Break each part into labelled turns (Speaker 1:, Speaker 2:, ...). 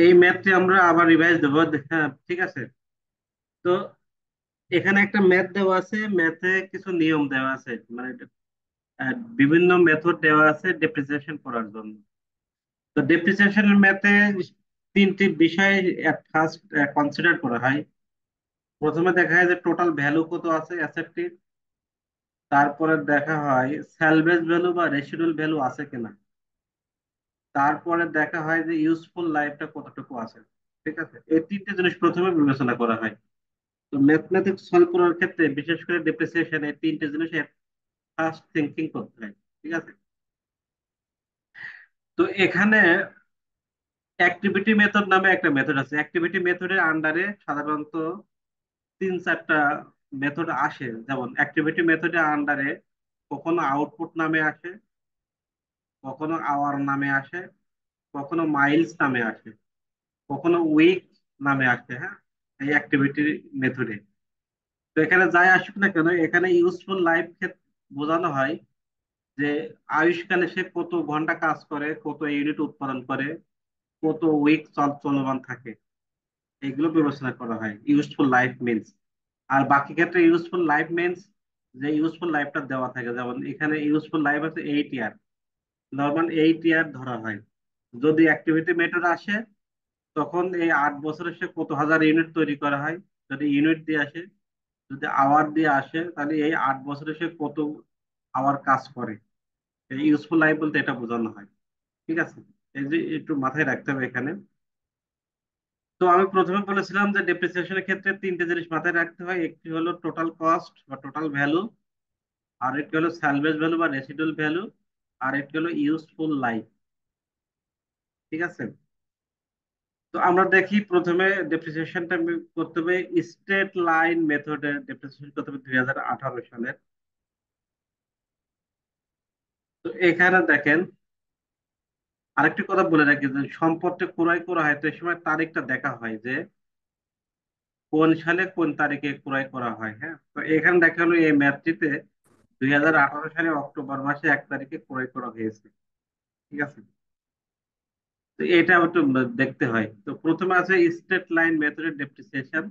Speaker 1: এই ম্যাথটি আমরা আবার রিভাইজ দেবো। হ্যাঁ, ঠিক আছে। তো এখানে একটা ম্যাথ দেওয়া আছে, ম্যাথে কিছু নিয়ম দেওয়া আছে, মানে বিভিন্ন মেথড দেওয়া আছে ডেপ্রিসিয়েশন করার জন্য। তো ডেপ্রিসিয়েশনের ম্যাথে তিনটি বিষয় ফার্স্ট কনসিডার করা হয়। প্রথমে দেখা হয় যে টোটাল ভ্যালু কত আছে অ্যাসেটটির। তারপরে দেখা হয় স্যালভেজ ভ্যালু বা রেসিডুয়াল ভ্যালু আছে কিনা। তারপরে দেখা হয় যে ইউজফুল লাইফটা কতটুকু আছে। ঠিক আছে, এই তিনটে জিনিস প্রথমে বিবেচনা করা হয়। তো ম্যাথমেটিক্স সলভ করার ক্ষেত্রে বিশেষ করে ডেপ্রিসিয়েশন এই তিনটে জিনিস ফার্স্ট থিঙ্কিং করতে হয়। ঠিক আছে। তো এখানে অ্যাক্টিভিটি মেথড নামে একটা মেথড আছে। অ্যাক্টিভিটি মেথডের আন্ডারে সাধারণত তিন চারটা মেথড আসে। যেমন অ্যাক্টিভিটি মেথডের আন্ডারে কখনো আউটপুট নামে আসে, কখনো আওয়ার নামে আসে, কখনো মাইলস নামে আসে, কখনো উইক নামে আসে। হ্যাঁ, এই অ্যাক্টিভিটি মেথডে। তো এখানে যাই আসুক না কেন, এখানে ইউজফুল লাইফ বোঝানো হয় যে আয়ুষ্কালে সে কত ঘন্টা কাজ করে, কত ইউনিট উৎপাদন করে, কত উইক চলমান থাকে, এগুলো বিবেচনা করা হয় ইউজফুল লাইফ মিনস। আর বাকি ক্ষেত্রে ইউজফুল লাইফ মিনস যে ইউজফুল লাইফটা দেওয়া থাকে। যেমন এখানে ইউজফুল লাইফ আছে 8 ইয়ার, নর্মাল 8 ইয়ার ধরা হয়। যদি অ্যাক্টিভিটি মেথড আসে তখন এই 8 বছরে সে কত হাজার ইউনিট তৈরি করা হয়, যদি ইউনিট দিয়ে আসে। যদি আওয়ার দিয়ে আসে তাহলে এই 8 বছরে সে কত আওয়ার কাজ করে। এই ইউজফুল লাইফ বলতে এটা বোঝানো হয়। ঠিক আছে, এই যে একটু মাথায় রাখতে হবে এখানে। তো আমি প্রথমে বলেছিলাম যে ডেপ্রিসিয়েশনের ক্ষেত্রে তিনটে জিনিস মাথায় রাখতে হয়। একটি হলো টোটাল কস্ট বা টোটাল ভ্যালু, আর একটি হলো স্যালভেজ ভ্যালু বা রেসিডুয়াল ভ্যালু, আর একটি হলো ইউজফুল লাইফ। ঠিক আছে। তো আমরা দেখি প্রথমে ডেপ্রিসিয়েশনটা করতে হবে স্ট্রেট লাইন মেথডে। ডেপ্রিসিয়েশন করতে হবে 2018 সালের। তো এখানে দেখেন, আরেকটি কথা বলে রাখি যে সম্পদটা ক্রয় করা হয় তো এই সময় তারিখটা দেখা হয় যে কোন সালে কোন তারিখে ক্রয় করা হয়। হ্যাঁ, তো এখানে দেখা হলো এই ম্যাচটিতে 2018 সালে অক্টোবর মাসে 1 তারিখে ক্রয় করা হয়েছে। ঠিক আছে। তো এটা একটু দেখতে হয়। তো প্রথমে আছে স্ট্রেট লাইন মেথডের depreciation.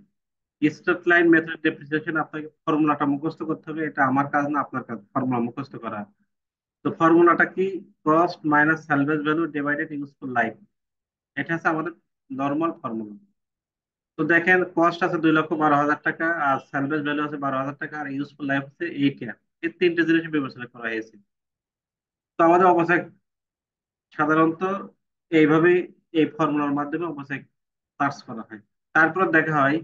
Speaker 1: Straight line method depreciation আপনাকে ফর্মুলাটা মুখস্থ করতে হবে। এটা আমার কাজ না, আপনার কাজ ফর্মুলা মুখস্থ করা। তো ফর্মুলাটা কি? Cost minus salvage value divided useful life. এটা হচ্ছে আমাদের নর্মাল ফর্মুলা। তো দেখেন, কস্ট আছে 2,12,000 টাকা, আর সালভেজ ভ্যালু আছে 12,000 টাকা, আর ইউজফুল লাইফ আছে 8 ইয়ার। এই তিনটে জিনিস বিবেচনা করা হয়েছে। তো আমাদের অবশ্যই সাধারণত এইভাবেই এই ফর্মুলার মাধ্যমে অবশ্যই সার্চ করা হয়। তারপর দেখা হয়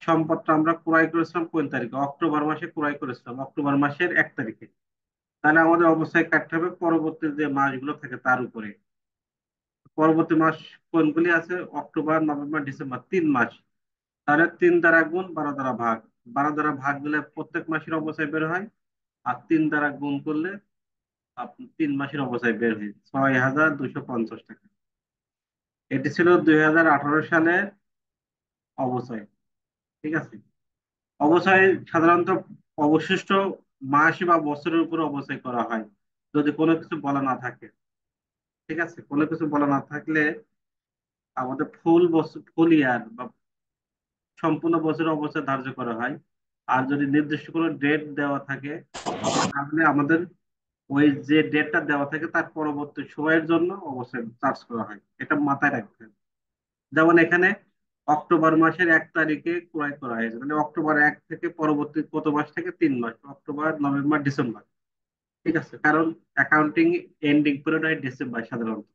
Speaker 1: সম্পদটা আমরা ক্রয় করেছিলাম কোন তারিখে। অক্টোবর মাসে ক্রয় করেছিলাম, অক্টোবর মাসের 1 তারিখে। তাহলে আমাদের অবশ্যই কাটতে হবে পরবর্তী যে মাসগুলো থাকে তার উপরে। পরবর্তী মাস কোনগুলি আছে? অক্টোবর, নভেম্বর, ডিসেম্বর, 3 মাস। তাহলে 3 দ্বারা গুণ, 12 দ্বারা ভাগ। 12 দ্বারা ভাগ দিলে প্রত্যেক মাসের অবশ্যই বের হয়। আর 3 দ্বারা গুণ করলে 3 মাসের অবশ্যই বের হয় 6,250 টাকা। এটি ছিল 2018 সালের অবচয়। ঠিক আছে। অবচয় সাধারণত অবশিষ্ট মাস বা বছরের উপর অবচয় করা হয় যদি কোনো কিছু বলা না থাকে। ঠিক আছে, কোনো কিছু বলা না থাকলে আমাদের ফুল বছর, ফুল ইয়ার বা সম্পূর্ণ বছরের অবচয় ধার্য করা হয়। আর যদি নির্দিষ্ট কোনো ডেট দেওয়া থাকে তাহলে আমাদের ওই যে ডেটটা দেওয়া থাকে তার পরবর্তী সময়ের জন্য অবশ্যই চার্জ করা হয়। এটা মাথায় রাখতে হবে। যেমন এখানে অক্টোবর মাসের 1 তারিখে ক্রয় করা হয়েছে, মানে অক্টোবর 1 থেকে পরবর্তী কত মাস থেকে? 3 মাস, অক্টোবর, নভেম্বর, ডিসেম্বর। ঠিক আছে, কারণ অ্যাকাউন্টিং এন্ডিং পিরিয়ড হয় ডিসেম্বর সাধারণত।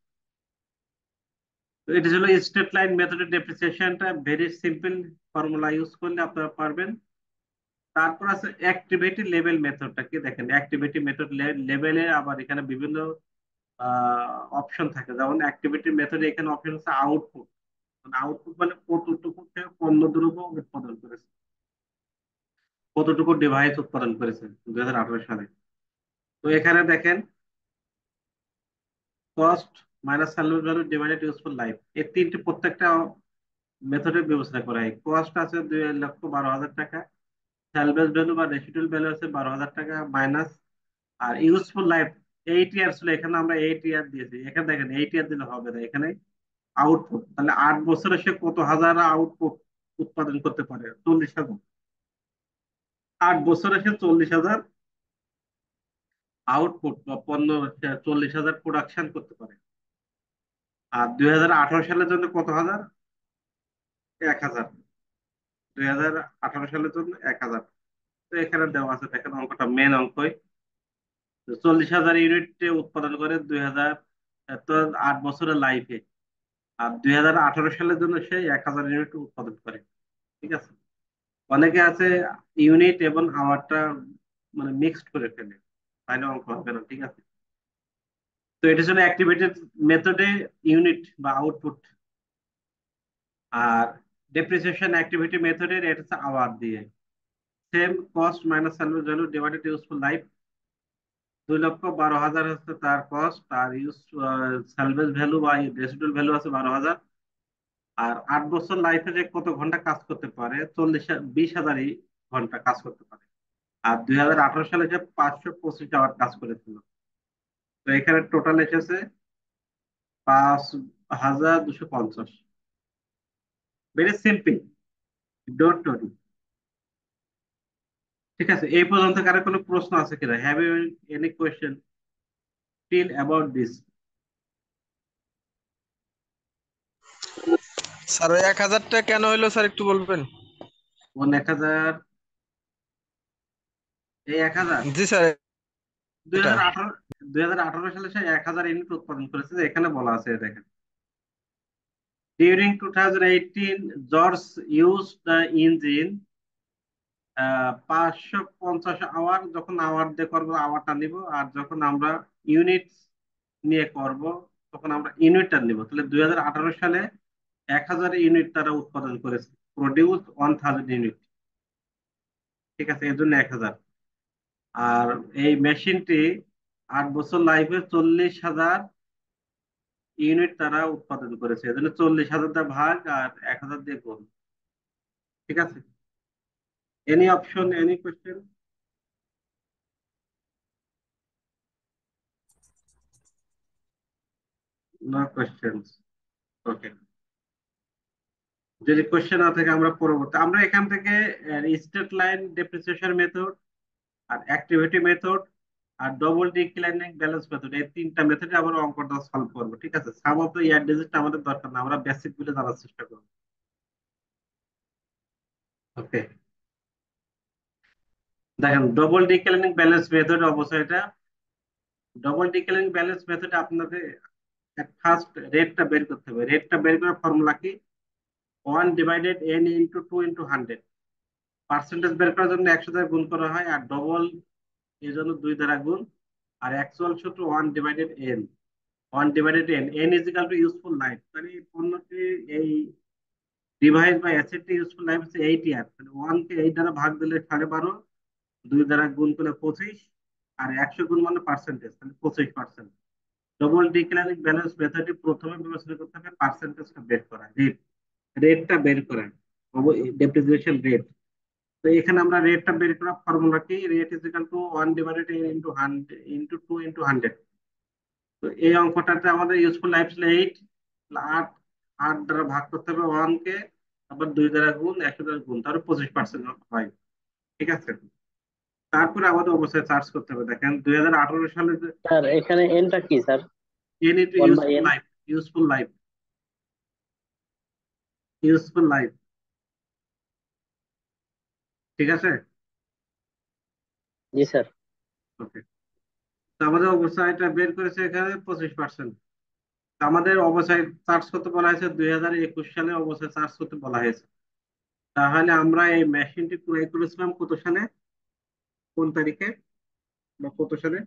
Speaker 1: তো এটা ছিল স্ট্রেট লাইন মেথডের ডেপ্রিসিয়েশনটা, ভেরি সিম্পল। ফর্মুলা ইউজ করলে আপনারা পারবেন। তারপর আছে অ্যাক্টিভিটি লেভেল মেথডটা কি, দেখেন অ্যাক্টিভিটি মেথড লেভেলে আবার এখানে বিভিন্ন অপশন থাকে। যেমন অ্যাক্টিভিটি মেথডে এখানে অপশন আছে আউটপুট। আউটপুট মানে কতটুকু সে পণ্য দ্রব্য উৎপাদন করেছে, কতটুকু ডিভাইস উৎপাদন করেছে 2018 সালে। তো এখানে দেখেন cost minus salvage value divided useful life, এই তিনটি প্রত্যেকটা মেথডে ব্যবস্থা করা হয়। কস্ট আছে 2,12,000 টাকা, স্যালভেজ ভ্যালু বা রেসিডুয়াল ভ্যালু আছে 12,000 টাকা মাইনাস, আর ইউজফুল লাইফ 8 ইয়ার ছিল। এখানে আমরা 8 ইয়ার দিয়েছি। এখানে দেখেন 8 ইয়ার দিলে হবে না, এখানে আউটপুট, তাহলে 8 বছরে সে কত হাজার আউটপুট উৎপাদন করতে পারে? 40,000। 8 বছরে সে 40,000 আউটপুট বা পণ্য, 40,000 প্রোডাকশন করতে পারে। আর 2018 সালের জন্য কত হাজার? 1,000। 2018 সালের জন্য 1,000। তো এখানে দেওয়া আছে, দেখেন অঙ্কটা মেন অঙ্কই। 40,000 ইউনিট উৎপাদন করে 2000, তো 8 বছরের লাইফে। আর 2018 সালের জন্য সে 1,000 ইউনিট উৎপাদন করে। ঠিক আছে। অনেকে আছে ইউনিট এবং আওয়ারটা মানে মিক্সড করে ফেলে, তাহলে অঙ্ক হবে না। ঠিক আছে। তো এটা ছিল অ্যাক্টিভেটেড মেথডে ইউনিট বা আউটপুট। আর ডেপ্রিসিয়েশন অ্যাক্টিভিটি মেথডের এটা হচ্ছে আওয়ার দিয়ে। Same cost minus salvage value divided useful life. 2,12,000 হচ্ছে তার কস্ট, আর ইউজ স্যালভেজ ভ্যালু বা রেসিডুয়াল ভ্যালু আছে 12,000। আর 8 বছর লাইফে যে কত ঘন্টা কাজ করতে পারে, 20,000 ঘন্টা কাজ করতে পারে। আর 2018 সালে যে 525 আওয়ার কাজ করেছিল। তো এখানে টোটাল এসেছে 5,250। Very simple, don't worry. ঠিক আছে, এই পর্যন্ত কারো কোনো প্রশ্ন আছে কিনা? Have you any question till about this?
Speaker 2: Sir ওই 1,000টা কেন হইলো স্যার একটু বলবেন?
Speaker 1: কোন 1,000? এই 1,000,
Speaker 2: জি স্যার।
Speaker 1: দুই
Speaker 2: এটা
Speaker 1: হাজার আঠারো 2018 সালে সে 1,000 ইউনিট উৎপাদন করেছে, এখানে বলা আছে দেখেন। During 2018 George use the engine 550 hour. যখন আওয়ার দিয়ে করবো আওয়ারটা নিব, আর যখন আমরা ইউনিট নিয়ে করব তখন আমরা ইউনিটটা নিব। তাহলে 2018 সালে 1,000 ইউনিট তারা উৎপাদন করেছে, প্রডিউস 1,000 ইউনিট। ঠিক আছে, এর জন্য 1,000। আর এই মেশিনটি 8 বছর লাইফে 40,000 ইউনিট তারা উৎপাদন করেছে, এজন্য 40,000 দা ভাগ আর 1,000 দিয়ে গুণ। ঠিক আছে। Any option, any question? No questions. Okay. যদি কোয়েশ্চেন না থাকে আমরা পরবর্তী, আমরা এখান থেকে স্ট্রেট লাইন ডেপ্রিসিয়েশন মেথড, আর অ্যাক্টিভিটি মেথড, আর ডবল ডিক্লাইনিং ব্যালেন্স মেথড, এই 3টা মেথডে আমরা অঙ্কটা সলভ করবো। ঠিক আছে, sum of the year digit আমাদের দরকার না, আমরা বেসিক গুলো জানার চেষ্টা করবো। ওকে। দেখেন ডবল ডিক্লাইনিং ব্যালেন্স মেথড অবশ্যই এটা। ডবল ডিক্লাইনিং ব্যালেন্স মেথডে আপনাদের ফার্স্ট রেটটা বের করতে হবে। রেটটা বের করার ফর্মুলা কি? 1/n × 2 × 100। পার্সেন্টেজ বের করার জন্য 100 দ্বারা গুণ করা হয়, আর ডবল এই জন্য 2 দ্বারা গুণ। আর অ্যাকচুয়াল সূত্র 1/n। 1/n, n is equal to useful life. তাহলে এই পণ্যটি, এই ডিভাইস বা অ্যাসেটটি ইউজফুল লাইফ হচ্ছে 8 ইয়ার। তাহলে 1 কে 8 দ্বারা ভাগ দিলে 12.5, 2 দ্বারা গুণ করলে 25, আর 100 গুণ মানে পার্সেন্টেজ, তাহলে 25%। ডবল ডিক্লারিং ব্যালেন্স মেথডে প্রথমে বিবেচনা করতে হবে পার্সেন্টেজটা বের করা, রেটটা বের করা, ডেপ্রিসিয়েশন রেট। তো এখানে আমরা রেটটা বের করা ফর্মুলা কি? Rate is equal to 1/n × 100 × 2 × 100। তো এই অঙ্কটাতে আমাদের ইউজফুল লাইফ ছিল 8। 8, 8 দ্বারা ভাগ করতে হবে 1 কে, আবার 2 দ্বারা গুণ, 100 দ্বারা গুণ, তাহলে 25% হয়। ঠিক আছে। তারপরে আমাদের অবশ্যই চার্জ করতে হবে। দেখেন 2018 সালে
Speaker 3: স্যার এখানে এনটা কি sir?
Speaker 1: N into
Speaker 3: 1/n।
Speaker 1: Useful life. Useful life, useful life. ঠিক আছে।
Speaker 3: জি স্যার।
Speaker 1: ওকে। তো আমাদের অবশ্যই এটা বের করেছে এখানে 25%। আমাদের অবশ্যই চার্জ করতে বলা হয়েছে 2021 সালে, অবশ্যই চার্জ করতে বলা হয়েছে। তাহলে আমরা এই মেশিনটি ক্রয় করেছিলাম কত সালে, কোন তারিখে বা কত সালে?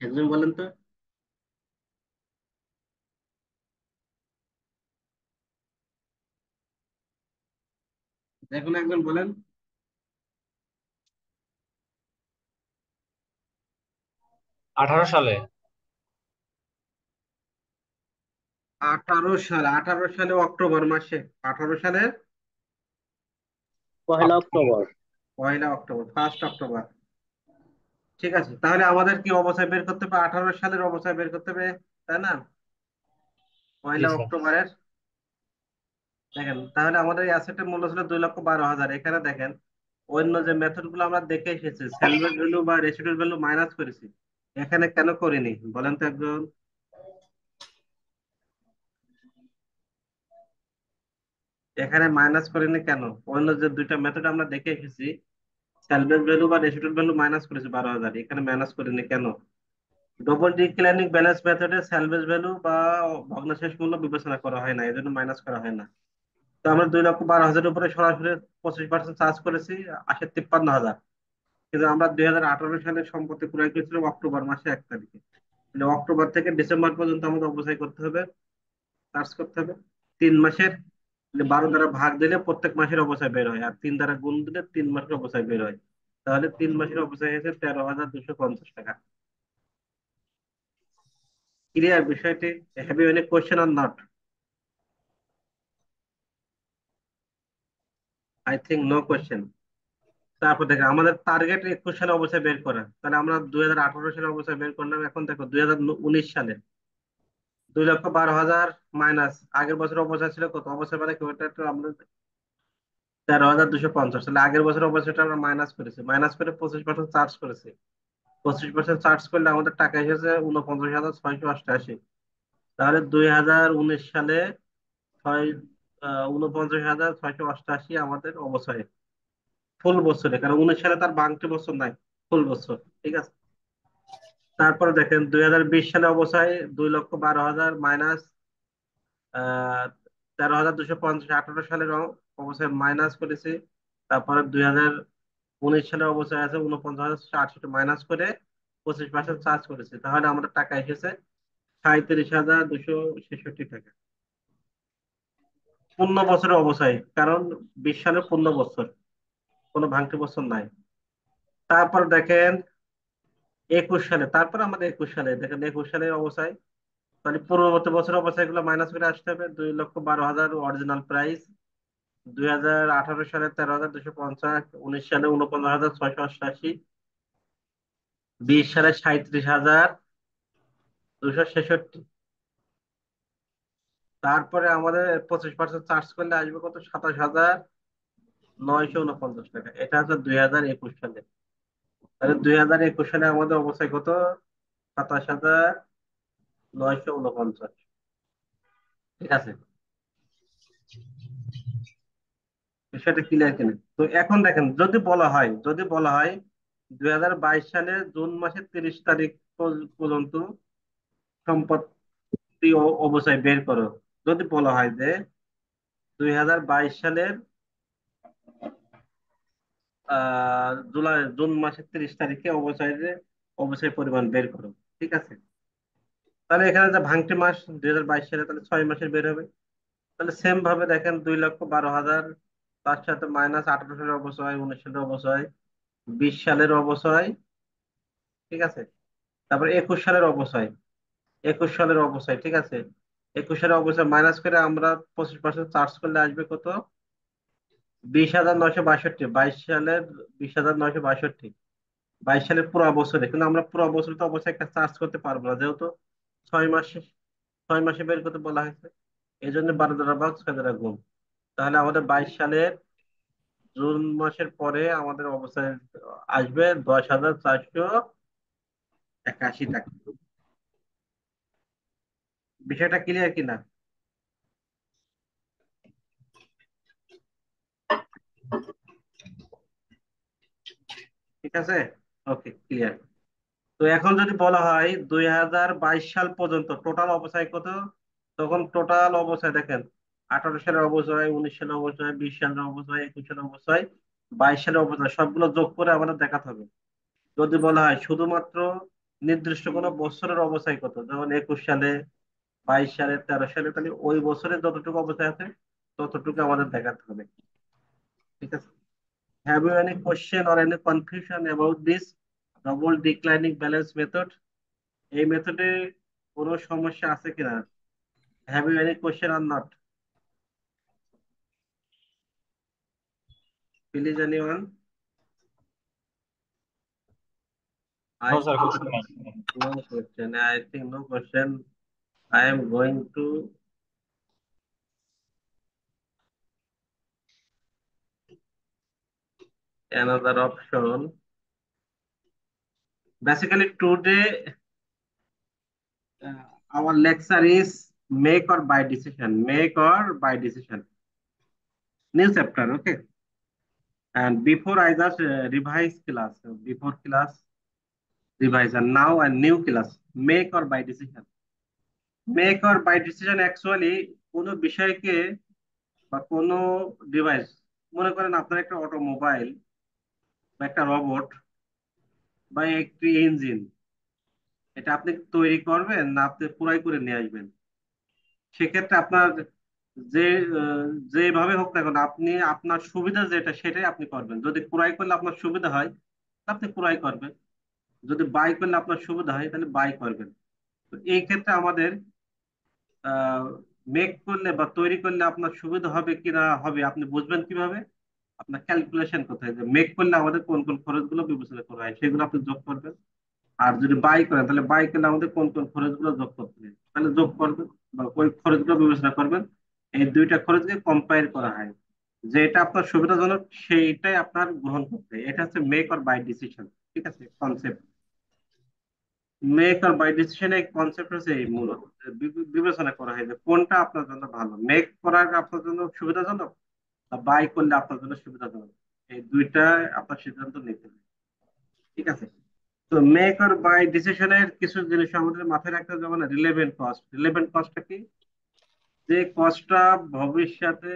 Speaker 1: একজন বলেন তো। এখন একজন বলেন।
Speaker 4: 18 সালে।
Speaker 1: 18 সাল, 18 সালে অক্টোবর মাসে। 18 সালে
Speaker 3: পহেলা অক্টোবর।
Speaker 1: 1 October, 1 October. ঠিক আছে, তাহলে আমাদের কি অবস্থায় বের করতে হবে? 18 সালের অবস্থায় বের করতে হবে, তাই না?
Speaker 4: জি
Speaker 1: পয়লা
Speaker 4: স্যার।
Speaker 1: অক্টোবরের। দেখেন তাহলে আমাদের এই অ্যাসেটের মূল্য ছিল 2,12,000। এখানে দেখেন অন্য যে মেথড গুলো আমরা দেখে এসেছি, স্যালভেজ ভ্যালু বা রেসিডুয়াল ভ্যালু মাইনাস করেছি, এখানে কেন করিনি বলেন তো একজন? এখানে মাইনাস করিনি কেন? অন্য যে দুইটা মেথড আমরা দেখে এসেছি, স্যালভেজ ভ্যালু বা রেসিডুয়াল ভ্যালু মাইনাস করেছি 12,000, এখানে মাইনাস করিনি কেন? ডবল ডিক্লাইনিং ব্যালেন্স মেথডে স্যালভেজ ভ্যালু বা ভগ্নাংশেষ মূল্য বিবেচনা করা হয় না, এই জন্য মাইনাস করা হয় না। তো আমরা 2,12,000 উপরে সরাসরি 25% চার্জ করেছি, আসে 53,000। কিন্তু আমরা 2018 সালে সম্পত্তি ক্রয় করেছিলাম অক্টোবর মাসে 1 তারিখে। মানে অক্টোবর থেকে ডিসেম্বর পর্যন্ত আমাদের অবচয় করতে হবে, চার্জ করতে হবে 3 মাসের। 12 দ্বারা ভাগ দিলে প্রত্যেক মাসের অবচয় বের হয়, আর 3 দ্বারা গুণ দিলে 3 মাসের অবচয় বের হয়। তাহলে 3 মাসের অবচয় হয়েছে 13,250 টাকা। ক্লিয়ার বিষয়টি? Have you any question or not? I think no question. তারপর দেখো আমাদের টার্গেট 21 সালে অবস্থায় বের করা, তাহলে আমরা 2018 সালে অবস্থায় বের করলাম। এখন দেখো 2019 সালে 2,12,000 মাইনাস আগের বছর অবস্থা ছিল কত? অবস্থা মানে কি ওটা একটু আমরা 13,250, তাহলে আগের বছর অবস্থাটা আমরা মাইনাস করেছি, মাইনাস করে 25% চার্জ করেছি। 25% চার্জ করলে আমাদের টাকা এসেছে 49,688। তাহলে 2019 সালে ছয় 49,688 আমাদের অবস্থায় ফুল বছরে, কারণ 19 সালে তার ভাঙতি বছর নাই, ফুল বছর। ঠিক আছে। তারপরে দেখেন 2020 সালে অবস্থায় 2,12,000 মাইনাস 13,250, 18 সালের অবস্থায় মাইনাস করেছি। তারপরে 2019 সালের অবস্থায় আছে 49,868, মাইনাস করে 25% চার্জ করেছি। তাহলে আমাদের টাকা এসেছে 37,266 টাকা পূর্ণ বছরের অবস্থায়, কারণ 20 সালের পূর্ণ বছর, কোনো ভাঙতি বছর নাই। তারপর দেখেন 21 সালে, তারপর আমাদের 21 সালে দেখেন 21 সালের অবস্থায়, তাহলে পূর্ববর্তী বছরের অবস্থায় এগুলো মাইনাস করে আসতে হবে। 2,12,000 অরিজিনাল প্রাইস, 2018 সালে 13,250, 19 সালে 49,688, 20 সালে 37,266। তারপরে আমাদের 25% চার্জ করলে আসবে কত? 27,949 টাকা। এটা হচ্ছে 2021 সালে। তাহলে 2021 সালে আমাদের অবস্থায় কত? 27,949। ঠিক আছে, বিষয়টা ক্লিয়ার কিনা? তো এখন দেখেন, যদি বলা হয় 2022 সালে জুন মাসের 30 তারিখ পর্যন্ত সম্পত্তি অবস্থায় বের করো। যদি বলা হয় যে 2022 সালের জুন মাসের 30 তারিখে অবস্থায় পরিমাণ বের করো। ঠিক আছে। তাহলে এখানে যে ভাঙটি মাস 2022 সালে, তাহলে 6 মাসের বের হবে। তাহলে সেম ভাবে দেখেন 2,12,000, তার সাথে মাইনাস 18 সালের অবস্থা, 19 সালের অবস্থা, 20 সালের অবস্থায়। ঠিক আছে। তারপর 21 সালের অবস্থায়, 21 সালের অবস্থায়। ঠিক আছে। 21 সালের অবস্থায় মাইনাস করে আমরা 25% চার্জ করলে আসবে কত? 20,962। 22 সালের 20,962, 22 সালের পুরো বছরে। কিন্তু আমরা পুরো বছর তো অবশ্যই একটা চার্জ করতে পারবো না, যেহেতু 6 মাসে 6 মাসে বের করতে বলা হয়েছে। এই জন্য 12 দ্বারা ভাগ, 6 দ্বারা গুণ। তাহলে আমাদের 22 সালের জুন মাসের পরে আমাদের অবস্থায় আসবে 10,481 টাকা। বিষয়টা ক্লিয়ার কিনা? ঠিক আছে, ওকে, ক্লিয়ার। তো এখন যদি বলা হয় 2022 সাল পর্যন্ত টোটাল অবস্থায় কত, তখন টোটাল অবস্থায় দেখেন 18 সালের অবস্থায়, 19 সালের অবস্থায়, 20 সালের অবস্থায়, 21 সালের অবস্থায়, 22 সালের অবস্থায়, সবগুলো যোগ করে আমাদের দেখাতে হবে। যদি বলা হয় শুধুমাত্র নির্দিষ্ট কোনো বছরের অবস্থায় কত, যেমন 21 সালে, 22 সালে, 13 সালে, তাহলে ওই বছরে যতটুকু অবস্থায় আছে ততটুকু আমাদের দেখাতে হবে। ঠিক আছে। Have you any question or any confusion about this double declining balance method? এই মেথডে কোনো সমস্যা আছে কিনা? Have you any question or not? Please anyone?
Speaker 4: No
Speaker 1: I
Speaker 4: sir,
Speaker 1: think
Speaker 4: question নাই।
Speaker 1: no question. I think no question. I am going to another option. Basically, today our lecture is make or buy decision. Make or buy decision. New chapter, okay. And before I just revise class. Before class revise, and now a new class. Make or buy decision. Make or buy decision actually কোনো বিষয়কে বা কোনো device, মনে করেন আপনার একটা automobile বা একটা রোবট বা একটি ইঞ্জিন, এটা আপনি তৈরি করবেন না আপনি ক্রয় করে নিয়ে আসবেন। সেক্ষেত্রে আপনার যে যেভাবে হোক না কেন আপনি আপনার সুবিধা যেটা সেটাই আপনি করবেন। যদি ক্রয় করলে আপনার সুবিধা হয় তাহলে আপনি ক্রয় করবেন, যদি বাই করলে আপনার সুবিধা হয় তাহলে বাই করবেন। তো এই ক্ষেত্রে আমাদের মেক করলে বা তৈরি করলে আপনার সুবিধা হবে কিনা হবে আপনি বুঝবেন কিভাবে? আপনার ক্যালকুলেশন কোথায় যে মেক করলে আমাদের কোন কোন খরচগুলো বিবেচনা করা হয় সেগুলো আপনি যোগ করবেন। আর যদি বাই করেন তাহলে বাই করলে আমাদের কোন কোন খরচগুলো যোগ করতে হবে তাহলে যোগ করবেন বা ওই খরচগুলো বিবেচনা করবেন। এই দুইটা খরচকে কম্পেয়ার করা হয়, যেটা আপনার সুবিধাজনক সেইটাই আপনার গ্রহণ করতে হয়। এটা হচ্ছে মেক অর বাই ডিসিশন। ঠিক আছে, concept make or buy decision এই কনসেপ্ট হচ্ছে এই মূলত যে বিবেচনা করা হয় যে কোনটা আপনার জন্য ভালো, মেক করার আপনার জন্য সুবিধাজনক বা বাই করলে আপনার জন্য সুবিধাজনক। এই দুইটা আপনার সিদ্ধান্ত নিতে হবে। ঠিক আছে, তো মেক অর বাই ডিসিশনের কিছু জিনিস আমাদের মাথায় রাখতে হবে, যেমন রিলেভেন্ট কস্ট। রিলেভেন্ট কস্টটা কি? যে কস্টটা ভবিষ্যতে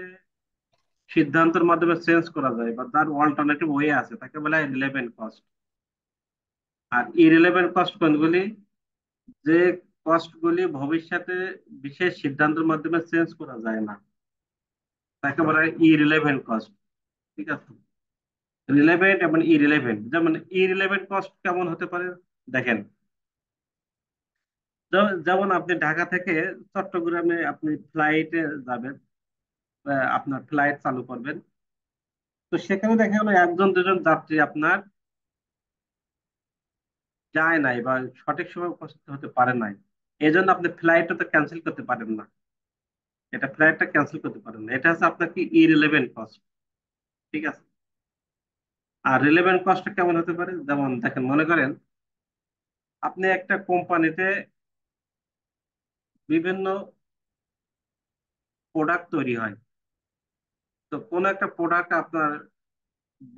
Speaker 1: সিদ্ধান্তের মাধ্যমে চেঞ্জ করা যায় বা তার অল্টারনেটিভ ওয়ে আছে তাকে বলা হয় রিলেভেন্ট কস্ট। আর ইরিলেভেন্ট কস্ট কোনগুলি? যে কস্ট গুলি ভবিষ্যতে বিশেষ সিদ্ধান্তের মাধ্যমে চেঞ্জ করা যায় না তাকে বলা হয় ইরিলেভেন্ট কস্ট। ঠিক আছে, রিলেভেন্ট এবং ইরিলেভেন্ট। যেমন ইরিলেভেন্ট কস্ট কেমন হতে পারে দেখেন, যেমন আপনি ঢাকা থেকে চট্টগ্রামে আপনি ফ্লাইটে যাবেন, আপনার ফ্লাইট চালু করবেন। তো সেখানে দেখা গেলো একজন দুজন যাত্রী আপনার যায় নাই বা সঠিক সময় উপস্থিত হতে পারে নাই, এই জন্য আপনি ফ্লাইটটা তো ক্যান্সেল করতে পারেন না। এটা ফ্লাইটটা ক্যান্সেল করতে পারেন না, এটা হচ্ছে আপনার কি ইরিলেভেন্ট কস্ট। ঠিক আছে, আর রিলেভেন্ট কস্ট কেমন হতে পারে? যেমন দেখেন, মনে করেন আপনি একটা কোম্পানিতে বিভিন্ন প্রোডাক্ট তৈরি হয়, তো কোন একটা প্রোডাক্ট আপনার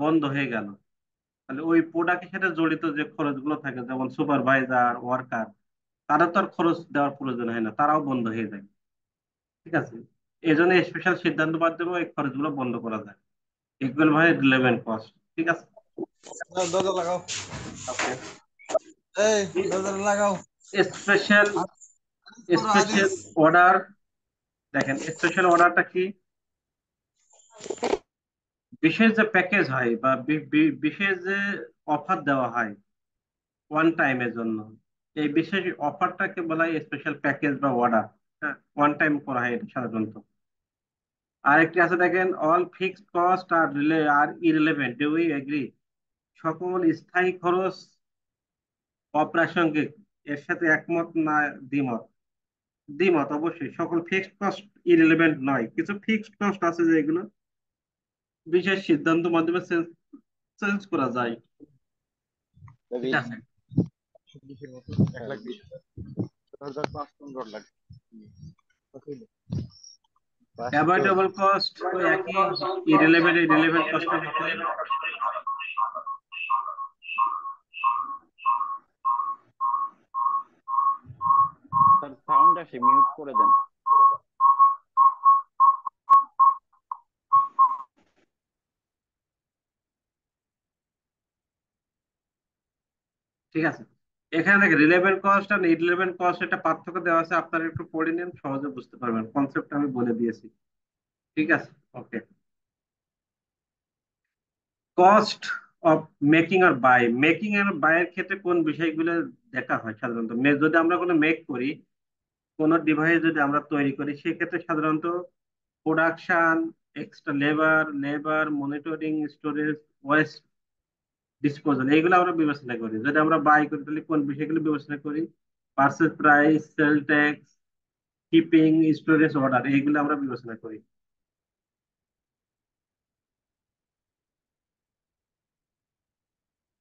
Speaker 1: বন্ধ হয়ে গেল, তাহলে ওই প্রোডাক্টের সাথে জড়িত যে খরচগুলো থাকে যেমন সুপারভাইজার ওয়ার্কার, তারা তো আর খরচ দেওয়ার প্রয়োজন হয় না, তারাও বন্ধ হয়ে যায়। ঠিক আছে, এই জন্য স্পেশাল সিদ্ধান্ত মাধ্যমে এই খরচগুলো বন্ধ করা যায়, এগুলো হয় রিলেভেন্ট কস্ট। ঠিক আছে,
Speaker 2: দরজা লাগাও।
Speaker 1: ওকে।
Speaker 2: এই দরজা লাগাও।
Speaker 1: স্পেশাল
Speaker 2: হাদিস পড়ো, হাদিস।
Speaker 1: স্পেশাল অর্ডার, দেখেন স্পেশাল অর্ডারটা কি? বিশেষ যে প্যাকেজ হয় বা বিশেষ যে অফার দেওয়া হয় ওয়ান টাইমের জন্য, এই বিশেষ অফারটাকে বলা হয় স্পেশাল প্যাকেজ বা অর্ডার। হ্যাঁ, ওয়ান টাইম করা হয় এটা সাধারণত। আরেকটি আছে দেখেন, all fixed cost are irrelevant, do we agree? সকল স্থায়ী খরচ অপ্রাসঙ্গিক, এর সাথে একমত না দ্বিমত? দ্বিমত অবশ্যই। সকল ফিক্সড কস্ট ইররিলেভেন্ট নয়, কিছু ফিক্সড কস্ট আছে যেগুলো বিশেষ সিদ্ধান্ত মাধ্যমে চেঞ্জ চেঞ্জ করা যায়। ঠিক আছে, অ্যাভয়েডেবল কস্ট তো একই, ইরিলেভেন্ট কস্টের মতোই।
Speaker 4: স্যার সাউন্ড আসে, মিউট করে দেন।
Speaker 1: ঠিক আছে, এখানে দেখেন relevant cost are irrelevant cost একটা পার্থক্য দেওয়া আছে, আপনারা একটু পড়ে নিন, সহজে বুঝতে পারবেন। কনসেপ্ট আমি বলে দিয়েছি। ঠিক আছে, okay. Cost of making or buy, making or buy এর ক্ষেত্রে কোন বিষয়গুলো দেখা হয় সাধারণত? যদি আমরা কোনো মেক করি, কোন ডিভাইস যদি আমরা তৈরি করি, সেক্ষেত্রে সাধারণত production, extra labour monitoring, storage, waste disposal, এইগুলো আমরা বিবেচনা করি। যদি আমরা বাই করি তাহলে কোন বিষয়গুলো বিবেচনা করি? Purchase price, sell tax, shipping, storage, order, এইগুলো আমরা বিবেচনা করি।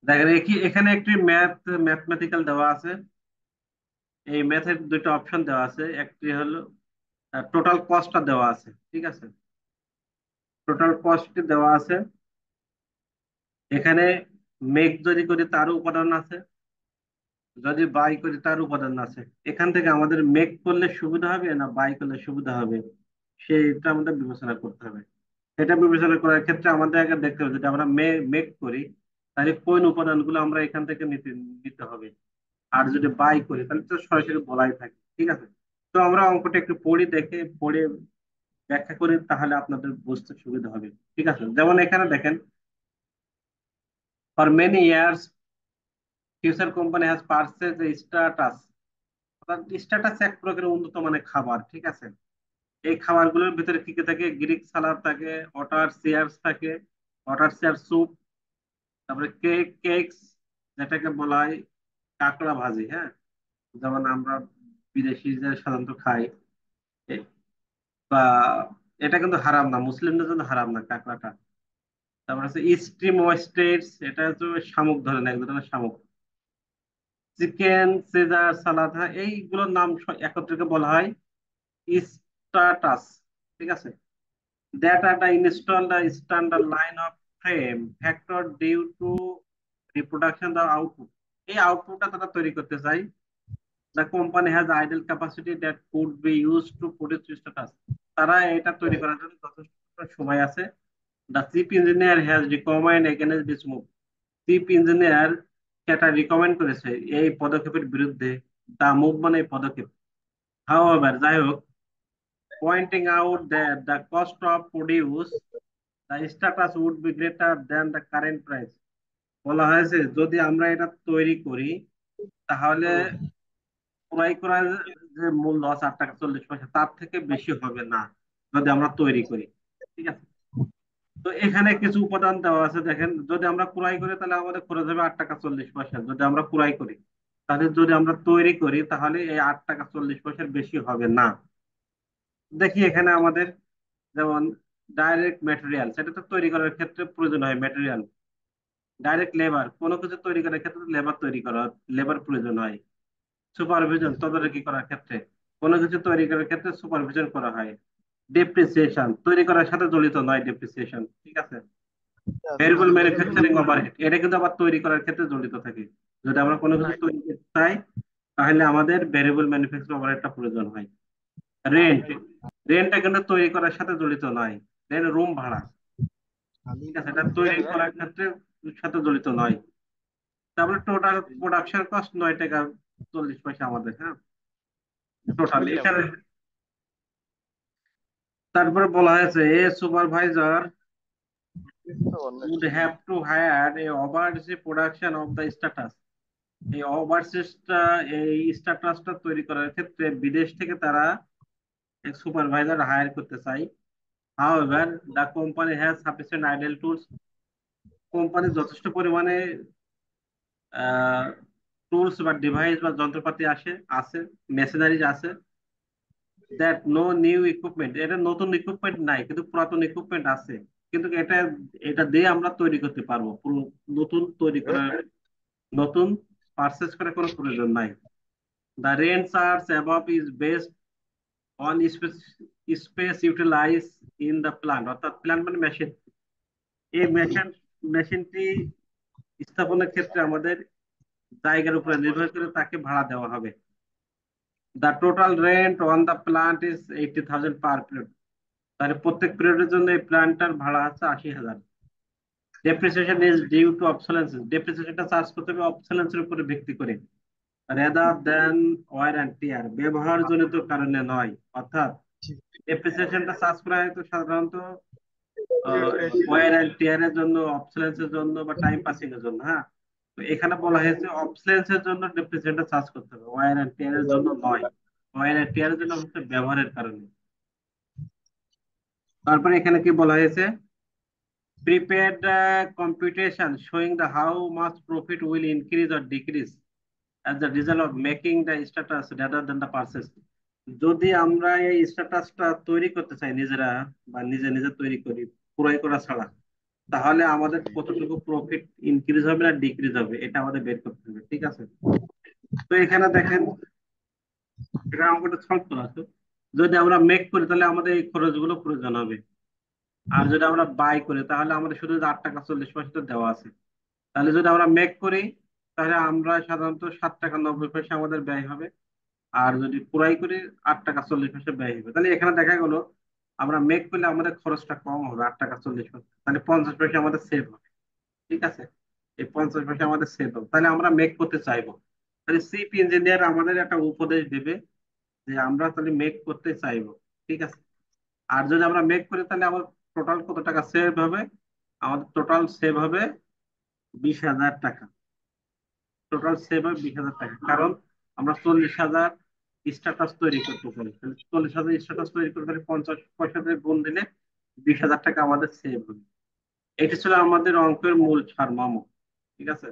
Speaker 1: দেখেন এখানে একটি ম্যাথমেটিক্যাল দেওয়া আছে। এই ম্যাথের দুটো অপশন দেওয়া আছে, একটি হলো টোটাল কস্টটা দেওয়া আছে, ঠিক আছে। টোটাল কস্ট দেওয়া আছে এখানে। মেক যদি করি তারও উপাদান আছে, যদি বাই করি তার উপাদান আছে। এখান থেকে আমাদের মেক করলে সুবিধা হবে না বাই করলে সুবিধা হবে, সেটা আমাদের বিবেচনা করতে হবে। এটা বিবেচনা করার ক্ষেত্রে আমাদের আগে দেখতে হবে, যদি আমরা মেক করি তাহলে কোন উপাদানগুলো আমরা এখান থেকে নিতে নিতে হবে। আর যদি বাই করি তাহলে তো সরাসরি বলাই থাকে, ঠিক আছে। তো আমরা অঙ্কটা একটু পড়ে ব্যাখ্যা করি, তাহলে আপনাদের বুঝতে সুবিধা হবে, ঠিক আছে। যেমন এখানে দেখেন, for many years future company has purchase status. Status এক প্রকারের উন্নত মানের খাবার, ঠিক আছে। এই খাবারগুলোর ভিতরে কি কি থাকে? গ্রিক সালাদ থাকে, ওটার সিয়ার্স থাকে, ওটার সিয়ার স্যুপ, তারপরে কেকস, যেটাকে বলা হয় কাঁকড়া ভাজি, হ্যাঁ, যেমন আমরা বিদেশি যে সাধারণত খাই। এ- বা এটা কিন্তু হারাম না, মুসলিমদের জন্য হারাম না কাঁকড়াটা। তারপর হচ্ছে স্ট্রিম ওয়েস্টেডস, এটা হচ্ছে শামুক ধরেন, এক ধরনের শামুক। চিকেন সিজার সালাদ, হ্যাঁ, এইগুলোর নাম একত্রিত বলা হয় স্টার্টাস, ঠিক আছে। That are the installed the standard line of frame factor due to reproduction the output. এই আউটপুটটা তারা তৈরি করতে চাই। The company has idle capacity that could be used to produce status. তারা এটা তৈরি করার জন্য যথেষ্ট সময় আছে। The chief engineer has recommended against this move. Chief engineer এটা রিকমেন্ড করেছে এই পদক্ষেপের বিরুদ্ধে। দা মুভ মানে এই পদক্ষেপ। However, যাই হোক, pointing out that the cost of produce the status would be greater than the current price. বলা হয়েছে যদি আমরা এটা তৈরি করি তাহলে ক্রয় করার যে মূল্য 8 টাকা 40 পয়সা তার থেকে বেশি হবে না যদি আমরা তৈরি করি, ঠিক আছে। তো এখানে কিছু উপাদান দেওয়া আছে, দেখেন, যদি আমরা ক্রয় করি তাহলে আমাদের খরচ হবে 8 টাকা 40 পয়সা যদি আমরা ক্রয় করি। তাহলে যদি আমরা তৈরি করি তাহলে এই 8 টাকা 40 পয়সার বেশি হবে না। দেখি এখানে আমাদের যেমন ডাইরেক্ট ম্যাটেরিয়াল, সেটা তো তৈরি করার ক্ষেত্রে প্রয়োজন হয় ম্যাটেরিয়াল। ডাইরেক্ট লেবার, কোনো কিছু তৈরি করার ক্ষেত্রে লেবার প্রয়োজন হয়। সুপারভিশন, তদারকি করার ক্ষেত্রে, কোনো কিছু তৈরি করার ক্ষেত্রে সুপারভিশন করা হয়। ডেপ্রিসিয়েশন, তৈরি করার সাথে জড়িত নয় ডেপ্রিসিয়েশন, ঠিক আছে। ভেরিয়েবল ম্যানুফ্যাকচারিং ওভারহেড, এটা কিন্তু আবার তৈরি করার ক্ষেত্রে জড়িত থাকে। যদি আমরা কোনো কিছু তৈরি করতে চাই তাহলে আমাদের ভেরিয়েবল ম্যানুফ্যাকচারিং ওভারহেডটা প্রয়োজন হয়। রেন্ট, রেন্টটা কিন্তু তৈরি করার সাথে জড়িত নয়। রেন্ট রুম ভাড়া, ঠিক আছে, এটা তৈরি করার ক্ষেত্রে সাথে জড়িত নয়। তারপরে টোটাল প্রোডাকশন কস্ট 9 টাকা 40 পয়সা আমাদের, হ্যাঁ, টোটাল এখানে। তারপরে বলা হয়েছে এ supervisor would have to hire a oversee production of the status. এই ওভারসিসটা, এই স্ট্যাটাসটা তৈরি করার ক্ষেত্রে বিদেশ থেকে তারা এক সুপারভাইজার হায়ার করতে চাই। However, the company has sufficient idle tools. Company যথেষ্ট পরিমাণে টুলস বা ডিভাইস বা যন্ত্রপাতি আছে, মেশিনারিজ আছে। দ্যাট নো নিউ ইকুইপমেন্ট, এটা নতুন ইকুইপমেন্ট নাই কিন্তু পুরাতন ইকুইপমেন্ট আছে, কিন্তু এটা এটা দিয়ে আমরা তৈরি করতে পারবো। নতুন তৈরি করার, নতুন পারচেস করার কোনো প্রয়োজন নাই। The rent charge above is based on space utilize in the plant, অর্থাৎ প্ল্যান্ট মানে মেশিন। এই মেশিনটি স্থাপনের ক্ষেত্রে আমাদের জায়গার উপরে নির্ভর করে তাকে ভাড়া দেওয়া হবে। The total rent on the plant is 80,000 per period. তাহলে প্রত্যেক পিরিয়ডের জন্য এই প্ল্যান্টটার ভাড়া আছে 80,000। Depreciation is due to obsolescence, ডেপ্রিসিয়েশনটা চার্জ করতে হবে অবসোলেন্সের উপরে ভিত্তি করে, rather than wear and tear, ব্যবহারজনিত কারণে নয়। অর্থাৎ ডেপ্রিসিয়েশনটা চার্জ করা হয় তো সাধারণত ওয়ার অ্যান্ড টিয়ারের জন্য, অবসোলেন্সের জন্য বা টাইম পাসিং এর জন্য, হ্যাঁ। তো এখানে বলা হয়েছে অবসোলেন্সের জন্য ডেপ্রিসিয়েশনটা চার্জ করতে হবে, ওয়ার অ্যান্ড টিয়ারের জন্য নয়। ওয়ার অ্যান্ড টিয়ারের জন্য হচ্ছে ব্যবহারের কারণে। তারপরে এখানে কি বলা হয়েছে? Prepared computation showing the how much profit will increase or decrease as the result of making the status rather than the purchase. যদি আমরা এই স্ট্যাটাসটা তৈরি করতে চাই নিজেরা বা নিজে নিজে তৈরি করি ক্রয় করা ছাড়া, তাহলে আমাদের কতটুকু প্রফিট ইনক্রিজ হবে না ডিক্রিজ হবে এটা আমাদের বের করতে হবে, ঠিক আছে? তো এখানে দেখেন, এটা অঙ্কটা সলভ করা আছে। যদি আমরা মেক করি তাহলে আমাদের এই খরচগুলো প্রয়োজন হবে। আর যদি আমরা বাই করি তাহলে আমাদের শুধু 8 টাকা 40 পয়সা দেওয়া আছে। তাহলে যদি আমরা মেক করি তাহলে আমরা সাধারণত 7 টাকা 90 পয়সা আমাদের ব্যয় হবে। আর যদি ক্রয় করি 8 টাকা 40 পয়সা ব্যয় হবে। তাহলে এখানে দেখা গেল আমরা মেক করলে আমাদের খরচটা কম হবে 8 টাকা 40 পয়সা, তাহলে 50 পয়সা আমাদের সেভ হবে, ঠিক আছে? এই 50 পয়সা আমাদের সেভ হবে, তাহলে আমরা মেক করতে চাইবো। তাহলে চিফ ইঞ্জিনিয়ার আমাদের একটা উপদেশ দেবে যে আমরা তাহলে মেক করতে চাইবো, ঠিক আছে? আর যদি আমরা মেক করি তাহলে আমার টোটাল কত টাকা সেভ হবে? আমাদের টোটাল সেভ হবে 20,000 টাকা। টোটাল সেভ হবে 20,000 টাকা, কারণ আমরা 40,000 স্ট্যাটাস তৈরি করতে পারি। তাহলে 40,000 স্ট্যাটাস তৈরি করতে পারি, 50 পয়সা দিয়ে গুণ দিলে 20,000 টাকা আমাদের সেভ হবে। এটি ছিল আমাদের অঙ্কের মূল সারমর্ম, ঠিক আছে?